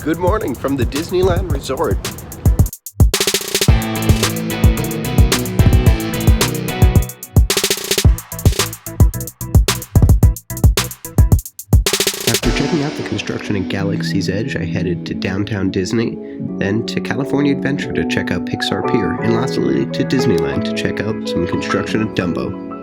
Good morning from the Disneyland Resort. After checking out the construction at Galaxy's Edge, I headed to downtown Disney, then to California Adventure to check out Pixar Pier, and lastly to Disneyland to check out some construction at Dumbo.